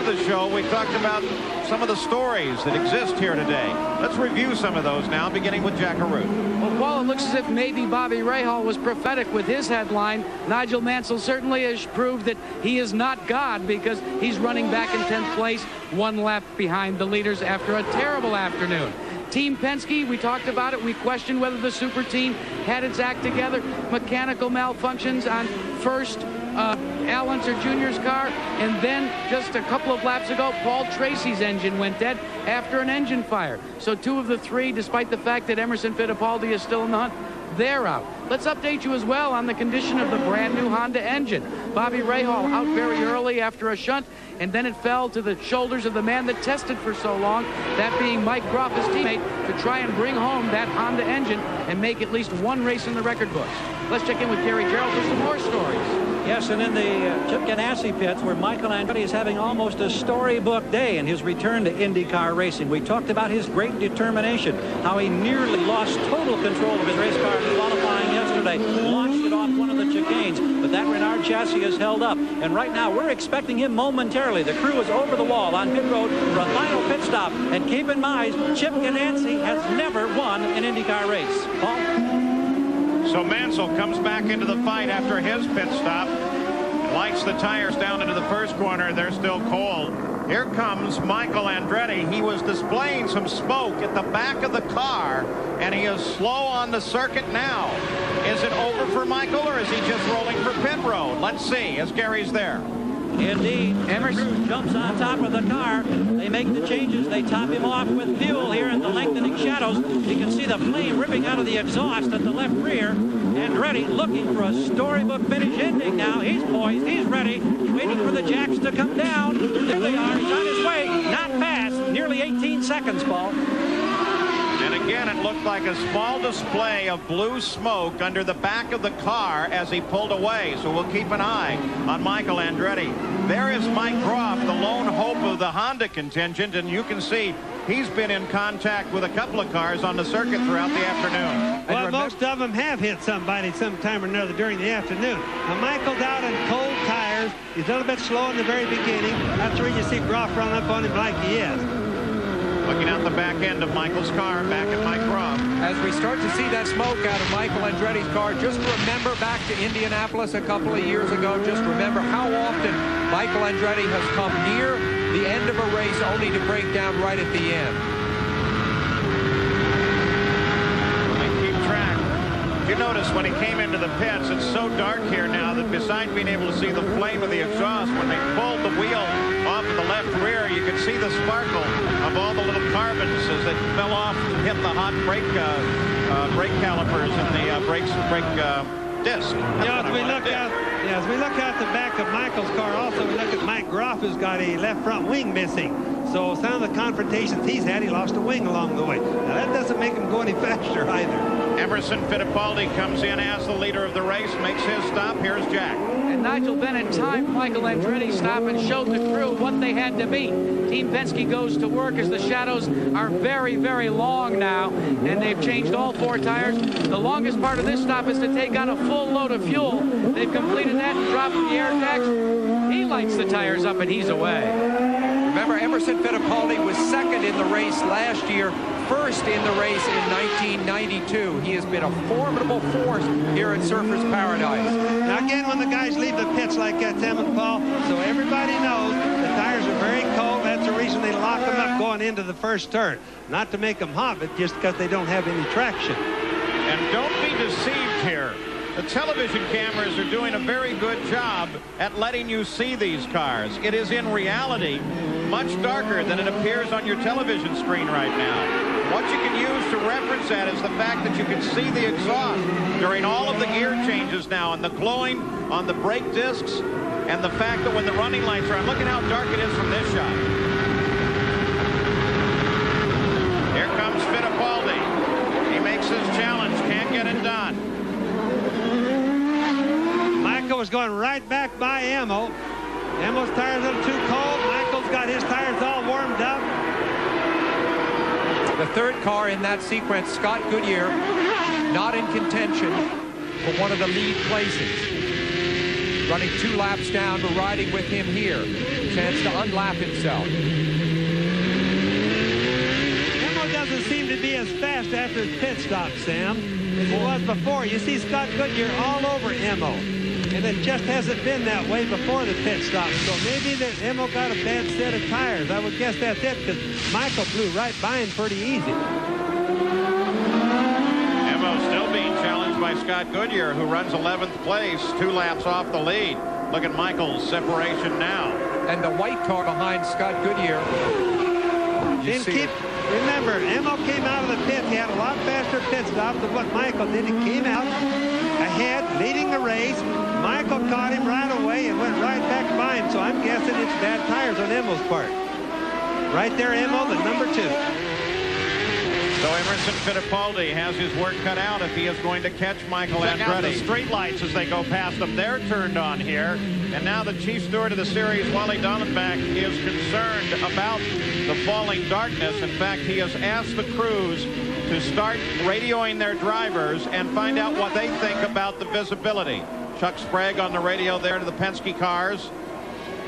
of the show, we talked about some of the stories that exist here today. Let's review some of those now, beginning with Jack Arute. Well, Paul, it looks as if maybe Bobby Rahal was prophetic with his headline. Nigel Mansell certainly has proved that he is not God, because he's running back in 10th place, 1 lap behind the leaders after a terrible afternoon. Team Penske, we talked about it. We questioned whether the super team had its act together. Mechanical malfunctions on first Al Unser Jr.'s car, and then just a couple of laps ago, Paul Tracy's engine went dead after an engine fire. So 2 of the 3, despite the fact that Emerson Fittipaldi is still in the hunt, they're out. Let's update you as well on the condition of the brand new Honda engine. Bobby Rahal out very early after a shunt, and then it fell to the shoulders of the man that tested for so long, that being Mike Groff, his teammate, to try and bring home that Honda engine and make at least 1 race in the record books. Let's check in with Gary Gerald for some more stories. Yes, and in the Chip Ganassi pits, where Michael Andretti is having almost a storybook day in his return to IndyCar racing. We talked about his great determination, how he nearly lost total control of his race car in qualifying yesterday, launched it off one of the chicanes, but that Renard chassis is held up. And right now, we're expecting him momentarily. The crew is over the wall on pit road for a final pit stop. And keep in mind, Chip Ganassi has never won an IndyCar race. Paul? So Mansell comes back into the fight after his pit stop. Lights the tires down into the first corner. They're still cold. Here comes Michael Andretti. He was displaying some smoke at the back of the car, and he is slow on the circuit now. Is it over for Michael, or is he just rolling for pit road? Let's see, as Gary's there. Indeed, Emerson jumps on top of the car. They make the changes. They top him off with fuel here in the lengthening shadows. You can see the flame ripping out of the exhaust at the left rear. Andretti looking for a storybook finish ending now. He's poised. He's ready. Waiting for the jacks to come down. There they are. He's on his way. Not fast. Nearly 18 seconds, Paul. And again, it looked like a small display of blue smoke under the back of the car as he pulled away. So we'll keep an eye on Michael Andretti. There is Mike Groff, the lone hope of the Honda contingent, and you can see he's been in contact with a couple of cars on the circuit throughout the afternoon. Well, most of them have hit somebody sometime or another during the afternoon. Now, Michael's out on cold tires. He's a little bit slow in the very beginning. That's where you see Groff run up on him like he is. Looking out the back end of Michael's car, back at Mike Groff. As we start to see that smoke out of Michael Andretti's car, just remember back to Indianapolis a couple of years ago. Just remember how often Michael Andretti has come near the end of a race only to break down right at the end. They keep track. If you notice, when he came into the pits, it's so dark here now that besides being able to see the flame of the exhaust, when they pulled the wheel off of the left rear, you could see the sparkle of all the little carbons as they fell off and hit the hot brake calipers and the brake disc. Yeah, as we look out the back of Michael's car, also we look at Mike Groff, who's got a left front wing missing. So some of the confrontations he's had, he lost a wing along the way. Now that doesn't make him go any faster either. Emerson Fittipaldi comes in as the leader of the race, makes his stop. Here's Jack. And Nigel Bennett timed Michael Andretti's stop and showed the crew what they had to beat. Team Penske goes to work as the shadows are very, very long now, and they've changed all 4 tires. The longest part of this stop is to take on a full load of fuel. They've completed that and dropped the air tags. He lights the tires up and he's away. Remember, Emerson Fittipaldi was second in the race last year, first in the race in 1992. He has been a formidable force here at Surfers Paradise. Now again, when the guys leave the pits like that, Tim and Paul, so everybody knows the tires are very cold. That's the reason they lock them up going into the first turn. Not to make them hot, but just because they don't have any traction. And don't be deceived here. The television cameras are doing a very good job at letting you see these cars. It is in reality much darker than it appears on your television screen right now. What you can use to reference that is the fact that you can see the exhaust during all of the gear changes now, and the glowing on the brake discs, and the fact that when the running lights are on, look at how dark it is from this shot. Here comes Fittipaldi. He makes his challenge, can't get it done. Michael was going right back by Emmo. Emmo's tires are too cold. Michael's got his tires all warmed up. The third car in that sequence, Scott Goodyear, not in contention for one of the lead places. running 2 laps down. We're riding with him here. Chance to unlap himself. Emo doesn't seem to be as fast after his pit stop, Sam, as he was before. You see Scott Goodyear all over Emo. And it just hasn't been that way before the pit stop. So maybe that Emo got a bad set of tires. I would guess that's it, because Michael blew right by him pretty easy. Emo still being challenged by Scott Goodyear, who runs 11th place, 2 laps off the lead. Look at Michael's separation now. And the white car behind Scott Goodyear. Remember, Emo came out of the pit. He had a lot faster pit stop than what Michael did. He came out ahead, leading the race. Michael caught him right away and went right back by him. So I'm guessing it's bad tires on Emo's part. Right there, Emo, the number 2. So Emerson Fittipaldi has his work cut out if he is going to catch Michael Andretti. Check out the street lights as they go past them. They're turned on here. And now the chief steward of the series, Wally Dallenbach, is concerned about the falling darkness. In fact, he has asked the crews to start radioing their drivers and find out what they think about the visibility. Chuck Sprague on the radio there to the Penske cars.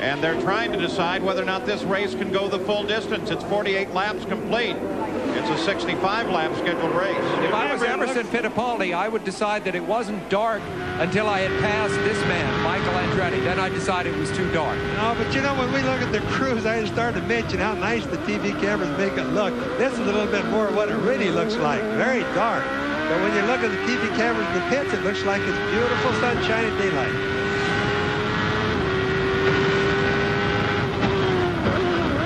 And they're trying to decide whether or not this race can go the full distance. It's 48 laps complete. It's a 65-lap scheduled race. If I was Emerson Fittipaldi, I would decide that it wasn't dark until I had passed this man, Michael Andretti. Then I decided it was too dark. No, but you know, when we look at the crews, I just started to mention how nice the TV cameras make it look. This is a little bit more what it really looks like. Very dark. But when you look at the TV cameras in the pits, it looks like it's beautiful sunshine and daylight.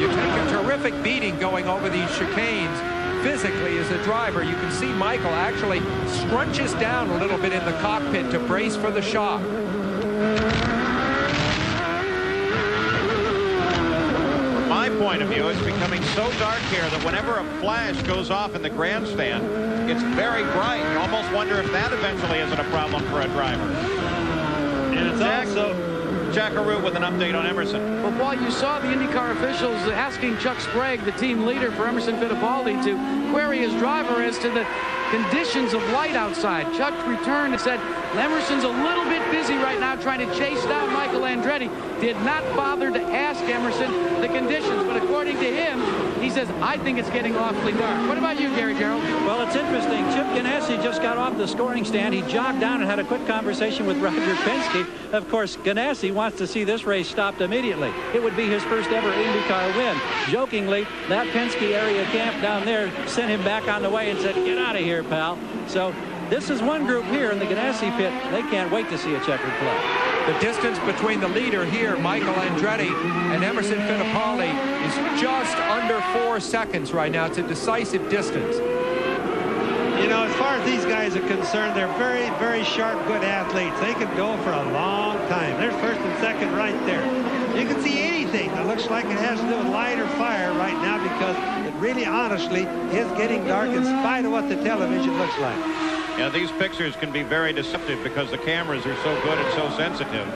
You take a terrific beating going over these chicanes physically as a driver. You can see Michael actually scrunches down a little bit in the cockpit to brace for the shock. From my point of view, it's becoming so dark here that whenever a flash goes off in the grandstand, it's very bright. You almost wonder if that eventually isn't a problem for a driver. And it's also Jack Arute with an update on Emerson. Well, Paul, you saw the IndyCar officials asking Chuck Sprague, the team leader for Emerson Fittipaldi, to query his driver as to the conditions of light outside. Chuck returned and said, Emerson's a little bit busy right now trying to chase down Michael Andretti. Did not bother to ask Emerson the conditions, but according to him, he says, I think it's getting awfully dark. What about you, Gary Gerald? Well, it's interesting. Chip Ganassi just got off the scoring stand. He jogged down and had a quick conversation with Roger Penske. Of course, Ganassi wants to see this race stopped immediately. It would be his first ever IndyCar win. Jokingly, that Penske area camp down there sent him back on the way and said, get out of here, pal. So this is one group here in the Ganassi pit. They can't wait to see a checkered flag. The distance between the leader here, Michael Andretti, and Emerson Fittipaldi is just under 4 seconds right now. It's a decisive distance. You know, as far as these guys are concerned, they're very, very sharp, good athletes. They could go for a long time. There's first and second right there. You can see anything that looks like it has to do with light or fire right now, because it really, honestly, is getting dark in spite of what the television looks like. Yeah, these pictures can be very deceptive because the cameras are so good and so sensitive.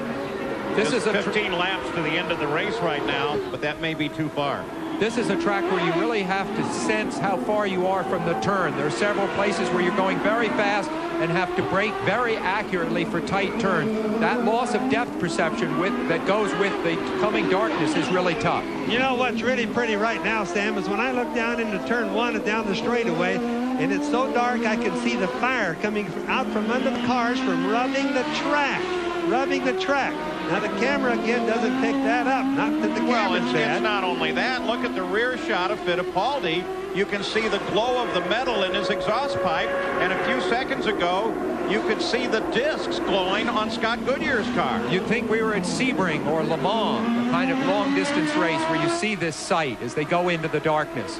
This is 15 laps to the end of the race right now, but that may be too far. This is a track where you really have to sense how far you are from the turn. There are several places where you're going very fast and have to brake very accurately for tight turn. That loss of depth perception that goes with the coming darkness is really tough. You know what's really pretty right now, Sam, is when I look down into turn 1 and down the straightaway, and it's so dark I can see the fire coming out from under the cars from rubbing the track. Now the camera again doesn't pick that up. Not that the camera's bad. It's not only that. Look at the rear shot of Fittipaldi. You can see the glow of the metal in his exhaust pipe. And a few seconds ago, you could see the discs glowing on Scott Goodyear's car. You'd think we were at Sebring or Le Mans, a kind of long-distance race where you see this sight as they go into the darkness.